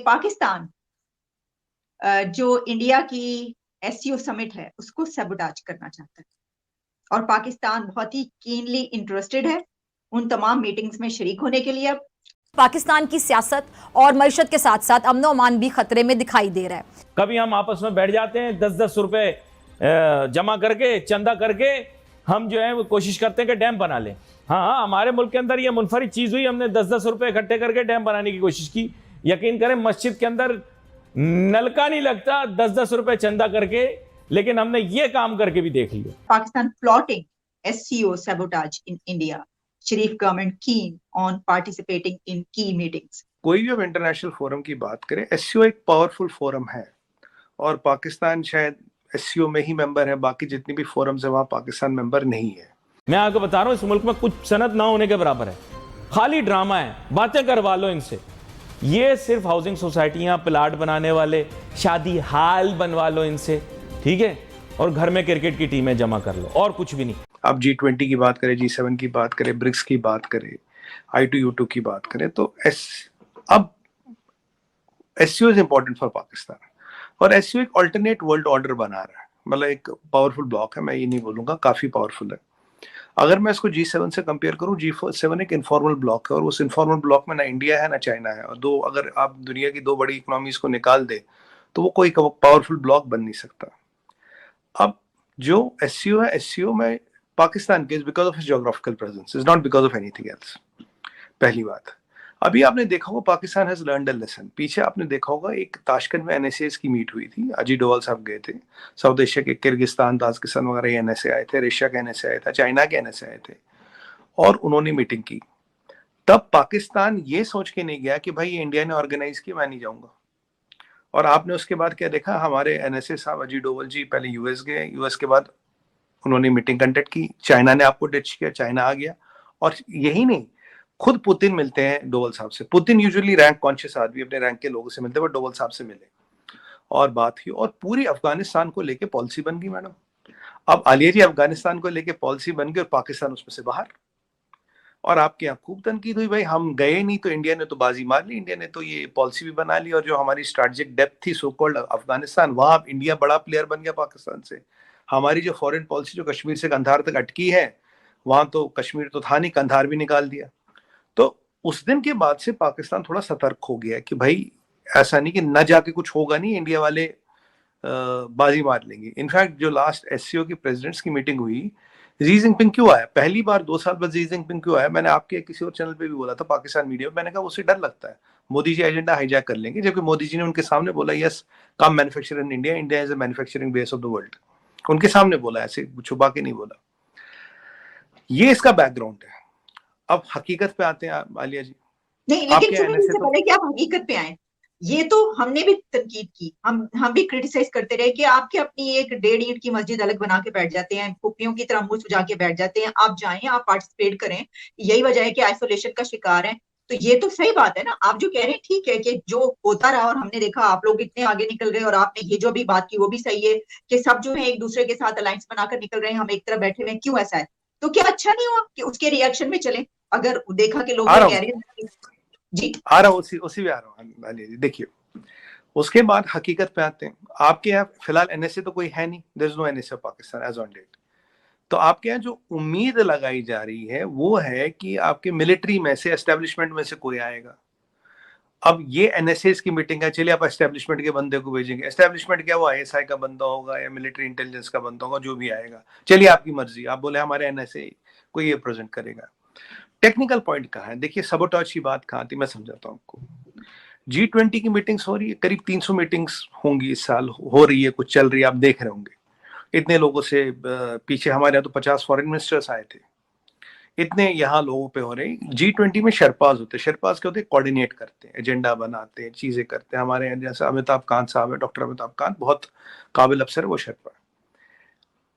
पाकिस्तान जो इंडिया की SCO summit है उसको सबोटाज करना चाहता है और पाकिस्तान बहुत ही कीनली इंटरेस्टेड है उन तमाम मीटिंग्स में शरीक होने के लिए। पाकिस्तान की सियासत और मईशत के साथ साथ अमन अमान भी खतरे में दिखाई दे रहा है। कभी हम आपस में बैठ जाते हैं 10-10 रुपए जमा करके, चंदा करके हम जो है वो कोशिश करते हैं कि डैम बना लें। हाँ, हमारे मुल्क के अंदर ये मुनफरिद चीज हुई, हमने 10-10 रुपए इकट्ठे करके डैम बनाने की कोशिश की। यकीन करें मस्जिद के अंदर नलका नहीं लगता 10-10 रुपए चंदा करके, लेकिन हमने ये काम करके भी देख लिया। Pakistan plotting SCO sabotage in India. Sharif government keen on participating in key meetings. कोई भी अब इंटरनेशनल फोरम की बात करें, एससीओ एक पावरफुल फोरम है और पाकिस्तान शायद एससीओ में ही मेंबर है, बाकी जितनी भी फोरम्स है वहां पाकिस्तान मेंबर नहीं है। मैं आपको बता रहा हूं इस मुल्क में कुछ सनद ना होने के बराबर है, खाली ड्रामा है, बातें करवा लो इनसे। ये सिर्फ हाउसिंग सोसाइटियां, प्लाट बनाने वाले, शादी हाल बनवा लो इनसे, ठीक है, और घर में क्रिकेट की टीमें जमा कर लो, और कुछ भी नहीं। अब G20 की बात करें, G7 की बात करें, ब्रिक्स की बात करें, I2U2 की बात करें, तो अब SCO is important for Pakistan और एससीओ एक अल्टरनेट वर्ल्ड ऑर्डर बना रहा है। मतलब एक पावरफुल ब्लॉक है, मैं ये नहीं बोलूंगा, काफी पावरफुल है। अगर मैं इसको G7 से कंपेयर करूं, G7 एक इनफॉर्मल ब्लॉक है और उस इनफॉर्मल ब्लॉक में ना इंडिया है ना चाइना है, और अगर आप दुनिया की दो बड़ी इकोनॉमीज को निकाल दे तो वो कोई पावरफुल ब्लॉक बन नहीं सकता। अब जो एससीओ है, एससीओ में पाकिस्तान के because of his geographical presence, is not because of anything else. पहली बात। अभी आपने देखा होगा Pakistan has learned a lesson. पीछे आपने देखा होगा एक ताशकंद में एनएसएस की मीट हुई थी, अजीत डोवाल साहब गए थे, साउथ एशिया के किर्गिस्तान, ताजिकिस्तान वगैरह एनएसए आए थे, रशिया के एनएसए आए थे, चाइना के एनएसए आए थे, और उन्होंने मीटिंग की। तब पाकिस्तान ये सोच के नहीं गया कि भाई ये इंडिया ने ऑर्गेनाइज किया, मैं नहीं जाऊंगा। और आपने उसके बाद क्या देखा, हमारे एनएसए साहब अजीत डोवाल जी पहले यूएस गए, यूएस के बाद उन्होंने मीटिंग कंडक्ट की, चाइना ने आपको डिच किया, चाइना आ गया। और यही नहीं, खुद पुतिन मिलते हैं डोवल साहब से। पुतिन यूजुअली रैंक कॉन्शियस आदमी, अपने रैंक के लोगों से मिलते हैं, बट डोवल साहब से मिले और बात हुई, और पूरी अफगानिस्तान को लेके पॉलिसी बन गई मैडम। अब आलिया जी, अफगानिस्तान को लेके पॉलिसी बन गई और पाकिस्तान उसमें से बाहर। और आपके यहाँ खूब तनकीद हुई, भाई हम गए नहीं तो इंडिया ने तो बाजी मार ली, इंडिया ने तो ये पॉलिसी भी बना ली, और जो हमारी स्ट्रेटेजिक डेप्थ थी सो कॉल्ड अफगानिस्तान, वहां इंडिया बड़ा प्लेयर बन गया पाकिस्तान से। हमारी जो फॉरेन पॉलिसी जो कश्मीर से कंधार तक अटकी है, वहां तो कश्मीर तो था नहीं, कंधार भी निकाल दिया। तो उस दिन के बाद से पाकिस्तान थोड़ा सतर्क हो गया कि भाई ऐसा नहीं कि न जाके कुछ होगा नहीं, इंडिया वाले बाजी मार लेंगे। इनफैक्ट जो लास्ट एससीओ की प्रेसिडेंट्स की मीटिंग हुई, जी जिनपिंग क्यों आया, पहली बार 2 साल बाद जी जिनपिंग क्यों आया, मैंने आपके किसी और चैनल पे भी बोला था, पाकिस्तान मीडिया में, मैंने कहा उससे डर लगता है मोदी जी एजेंडा हाईजैक कर लेंगे, जबकि मोदी जी ने उनके सामने बोला yes come manufacture in India, India is a manufacturing base of the world. उनके सामने बोला, ऐसे छुपा के नहीं बोला। ये इसका बैकग्राउंड है। अब हकीकत पे आते हैं आलिया जी। नहीं, लेकिन सुनिए, इससे पहले कि आप हकीकत पे आए, ये तो हमने भी तनकीद की, हम भी क्रिटिसाइज करते रहे कि आपके अपनी एक 1.5 ईंट की मस्जिद अलग बना के बैठ जाते हैं, कुप्पियों की तरह मुंह सुजा के बैठ जाते हैं। आप जाएं, आप पार्टिसिपेट करें, यही वजह है कि आइसोलेशन का शिकार है। तो ये तो सही बात है ना, आप जो कह रहे हैं ठीक है कि जो होता रहा और हमने देखा आप लोग इतने आगे निकल गए, और आपने ये जो भी बात की वो भी सही है कि सब जो है एक दूसरे के साथ अलायंस बनाकर निकल रहे हैं, हम एक तरफ बैठे हुए हैं, क्यों ऐसा है? तो क्या अच्छा नहीं हुआ कि उसके रिएक्शन में चले? अगर देखा कि लोग ये कह रहे हैं जी, आ रहा हूँ, उसी भी आ रहा हूँ आलिया जी। देखिए, उसके बाद हकीकत पे आते हैं। आपके यहाँ फिलहाल एनएसए तो कोई है नहीं, there is no NSA Pakistan as on date. तो आपके यहाँ जो उम्मीद लगाई जा रही है वो है कि आपके मिलिट्री में से, एस्टेब्लिशमेंट में से कोई आएगा। अब ये एनएसए की मीटिंग है, चलिए आप एस्टेब्लिशमेंट के बंदे को भेजेंगे। एस्टेब्लिशमेंट क्या, वो आईएसआई का बंदा होगा या मिलिट्री इंटेलिजेंस का बंदा होगा, जो भी आएगा, चलिए आपकी मर्जी। आप बोले हमारे एनएसए को ये प्रेजेंट करेगा। टेक्निकल पॉइंट कहाँ है, देखिए सबोटाज की बात कहाँ थी, मैं समझाता हूँ आपको। G20 की मीटिंग्स हो रही है, करीब 300 मीटिंग्स होंगी इस साल, हो रही है, कुछ चल रही है, आप देख रहे होंगे। इतने लोगों से पीछे हमारे यहाँ तो 50 फॉरेन मिनिस्टर्स आए थे, इतने यहाँ लोगों पे हो रहे। G20 में शेरपाज होते हैं। शेरपाज क्या होते हैं, कोऑर्डिनेट करते हैं, एजेंडा बनाते हैं, चीजें करते हैं। हमारे यहाँ जैसे अमिताभ कांत साहब है, डॉक्टर अमिताभ कांत, बहुत काबिल अफसर है वो शेरपा।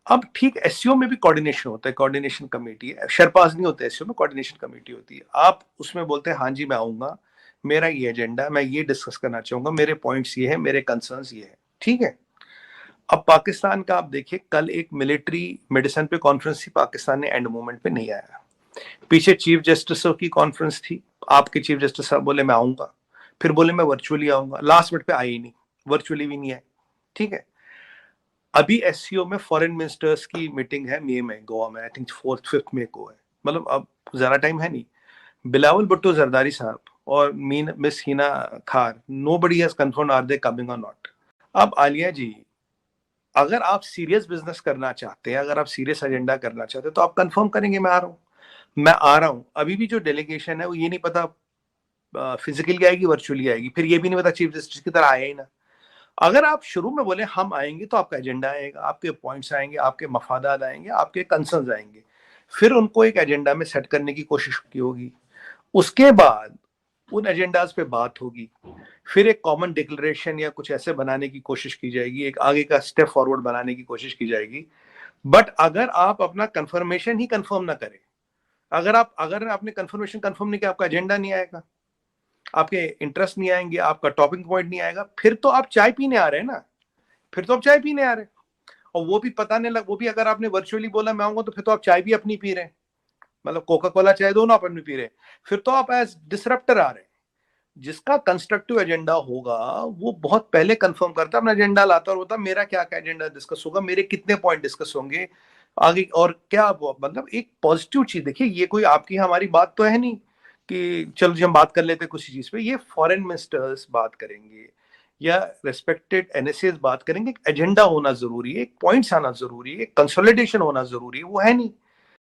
अब ठीक एससीओ में भी कोऑर्डिनेशन होता है, कोऑर्डिनेशन कमेटी है। शेरपाज नहीं होते एससीओ में, कोऑर्डिनेशन कमेटी होती है। आप उसमें बोलते हैं हाँ जी मैं आऊंगा, मेरा ये एजेंडा, मैं ये डिस्कस करना चाहूंगा, मेरे पॉइंट्स ये है, मेरे कंसर्न्स ये है, ठीक है। अब पाकिस्तान का आप देखिए, कल एक मिलिट्री मेडिसिन पे कॉन्फ्रेंस थी, पाकिस्तान ने एंड मोमेंट पे नहीं आया। पीछे चीफ जस्टिस की कॉन्फ्रेंस थी, आपके चीफ जस्टिस साहब बोले मैं आऊंगा। फिर बोले मैं वर्चुअली आऊंगा, लास्ट मिनट पे आए ही नहीं, वर्चुअली भी नहीं आए। ठीक है, अभी एससीओ में फॉरेन मिनिस्टर्स की मीटिंग है मई में गोवा में, आई थिंक 4th-5th मई को है, मतलब अब ज्यादा टाइम है नहीं। बिलावल भुट्टो जरदारी साहब और miss Hina Khar, nobody has confirmed are they coming or not. अब आलिया जी, अगर आप सीरियस बिजनेस करना चाहते हैं, अगर आप सीरियस एजेंडा करना चाहते हैं, तो आप कंफर्म करेंगे मैं आ रहा हूँ, मैं आ रहा हूँ। अभी भी जो डेलीगेशन है वो ये नहीं पता फिजिकली आएगी वर्चुअली आएगी, फिर ये भी नहीं पता चीफ जस्टिस की तरह आया ही ना। अगर आप शुरू में बोले हम आएंगे, तो आपका एजेंडा आएगा, आपके पॉइंट्स आएंगे, आपके मफादात आएंगे, आपके कंसर्न्स आएंगे, फिर उनको एक एजेंडा में सेट करने की कोशिश की होगी। उसके बाद उन एजेंडाज पे बात होगी, फिर एक कॉमन डिक्लेरेशन या कुछ ऐसे बनाने की कोशिश की जाएगी, एक आगे का स्टेप फॉरवर्ड बनाने की कोशिश की जाएगी। बट अगर आप अपना कंफर्मेशन ही कंफर्म ना करें, अगर आपने कंफर्मेशन कंफर्म नहीं किया, आपका एजेंडा नहीं आएगा, आपके इंटरेस्ट नहीं आएंगे, आपका टॉपिक पॉइंट नहीं आएगा, फिर तो आप चाय पीने आ रहे हैं ना, फिर तो आप चाय पीने आ रहे हैं। और वो भी पता नहीं लग, वो भी अगर आपने वर्चुअली बोला मैं आऊंगा, तो फिर तो आप चाय भी अपनी पी रहे हैं, मतलब कोका कोला चाय दोनों आप अपनी पी रहे हैं, फिर तो आप एज डिसरप्टर आ रहे हैं। जिसका कंस्ट्रक्टिव एजेंडा होगा वो बहुत पहले कंफर्म करता, अपना एजेंडा लाता और बोलता मेरा क्या क्या एजेंडा डिस्कस होगा, मेरे कितने पॉइंट डिस्कस होंगे आगे, और क्या मतलब एक पॉजिटिव चीज। देखिए, ये कोई आपकी हमारी बात तो है नहीं कि चलो जी हम बात कर लेते कुछ चीज पे, ये फॉरेन मिनिस्टर्स बात करेंगे या रेस्पेक्टेड एनएसएस बात करेंगे। एजेंडा होना जरूरी है, एक पॉइंट्स आना जरूरी है, कंसोलिडेशन होना जरूरी है, वो है नहीं।